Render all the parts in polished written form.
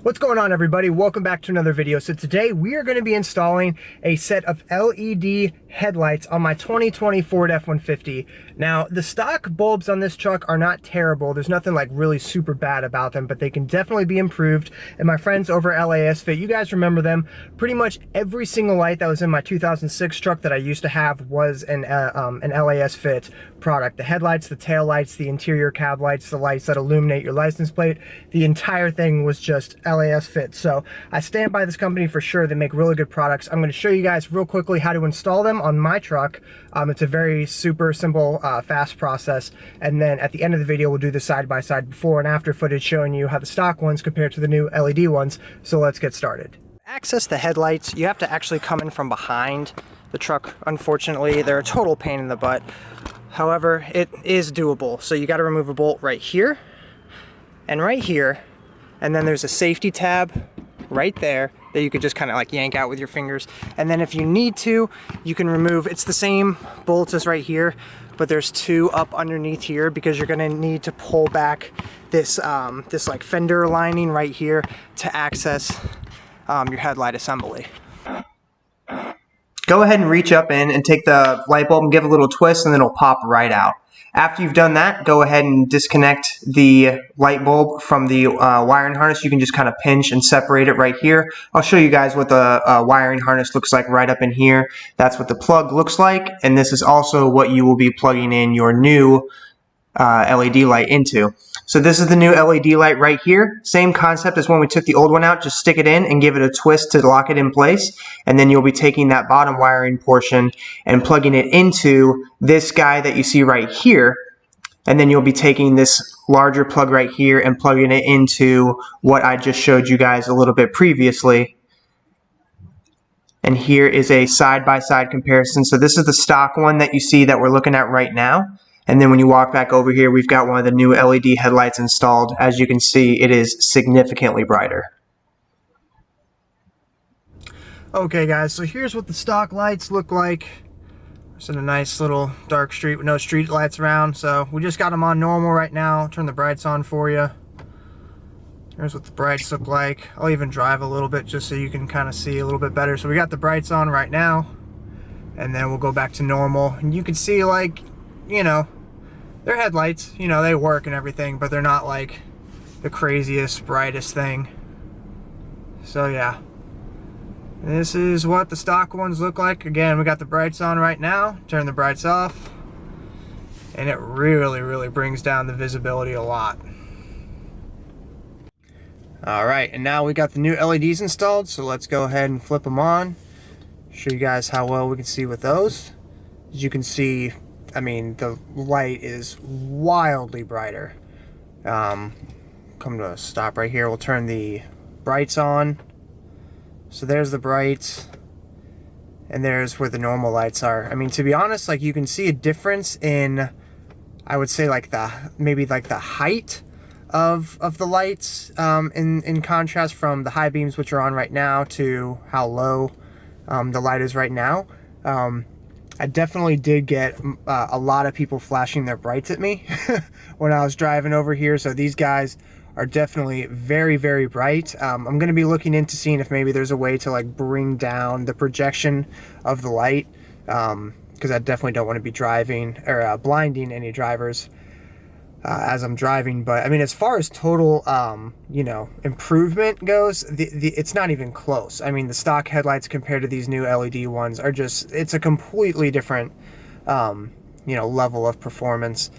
What's going on, everybody? Welcome back to another video. So today we are going to be installing a set of LED headlights on my 2020 Ford F-150. Now, the stock bulbs on this truck are not terrible. There's nothing like really super bad about them, but they can definitely be improved. And my friends over at LAS Fit, you guys remember them. Pretty much every single light that was in my 2006 truck that I used to have was an LAS Fit product. The headlights, the tail lights, the interior cab lights, the lights that illuminate your license plate. The entire thing was just LAS Fit. So I stand by this company for sure. They make really good products. I'm going to show you guys real quickly how to install them on my truck. It's a very super simple, fast process. And then at the end of the video, we'll do the side-by-side before and after footage showing you how the stock ones compare to the new LED ones. So let's get started. To access the headlights, you have to actually come in from behind the truck. Unfortunately, they're a total pain in the butt. However, it is doable. So you got to remove a bolt right here and right here. And then there's a safety tab right there that you could just kind of like yank out with your fingers. And then if you need to, you can remove, it's the same bolts as right here, but there's two up underneath here because you're gonna need to pull back this, this like fender lining right here to access your headlight assembly. Go ahead and reach up in and take the light bulb and give it a little twist, and then it'll pop right out. After you've done that, go ahead and disconnect the light bulb from the wiring harness. You can just kind of pinch and separate it right here. I'll show you guys what the wiring harness looks like right up in here. That's what the plug looks like, and this is also what you will be plugging in your new LED light into. So this is the new LED light right here. Same concept as when we took the old one out. Just stick it in and give it a twist to lock it in place. And then you'll be taking that bottom wiring portion and plugging it into this guy that you see right here. And then you'll be taking this larger plug right here and plugging it into what I just showed you guys a little bit previously. And here is a side-by-side comparison. So this is the stock one that you see that we're looking at right now. And then when you walk back over here, we've got one of the new LED headlights installed. As you can see, it is significantly brighter. Okay guys, so here's what the stock lights look like. It's in a nice little dark street with no street lights around. So we just got them on normal right now. Turn the brights on for you. Here's what the brights look like. I'll even drive a little bit just so you can kind of see a little bit better. So we got the brights on right now. And then we'll go back to normal. And you can see, like, you know, they're headlights, you know, they work and everything, but they're not like the craziest, brightest thing. So yeah, this is what the stock ones look like. Again, we got the brights on right now. Turn the brights off, and it really brings down the visibility a lot. All right, and now we got the new LEDs installed, so let's go ahead and flip them on. Show you guys how well we can see with those. As you can see, I mean, the light is wildly brighter. Come to a stop right here. We'll turn the brights on. So there's the brights, and there's where the normal lights are. I mean, to be honest, like, you can see a difference in, I would say, like maybe like the height of the lights in contrast from the high beams, which are on right now, to how low the light is right now. I definitely did get a lot of people flashing their brights at me when I was driving over here. So these guys are definitely very bright. I'm going to be looking into seeing if maybe there's a way to like bring down the projection of the light, because I definitely don't want to be driving or blinding any drivers as I'm driving. But I mean, as far as total you know, improvement goes, it's not even close. I mean, the stock headlights compared to these new LED ones are just, it's a completely different you know, level of performance.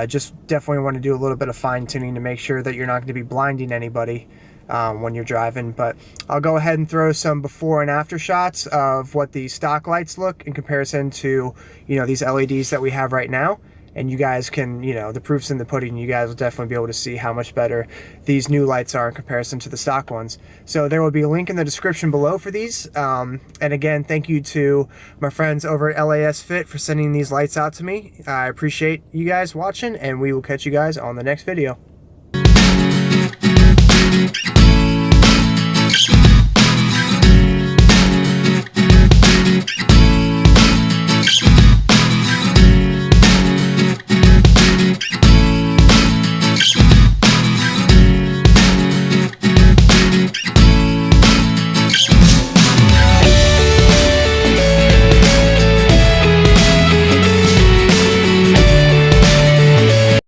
Just definitely want to do a little bit of fine-tuning to make sure that you're not going to be blinding anybody when you're driving. But I'll go ahead and throw some before and after shots of what the stock lights look in comparison to, you know, these LEDs that we have right now. And you guys can, you know, the proof's in the pudding. You guys will definitely be able to see how much better these new lights are in comparison to the stock ones. So there will be a link in the description below for these. And again, thank you to my friends over at LAS Fit for sending these lights out to me. I appreciate you guys watching, and we will catch you guys on the next video.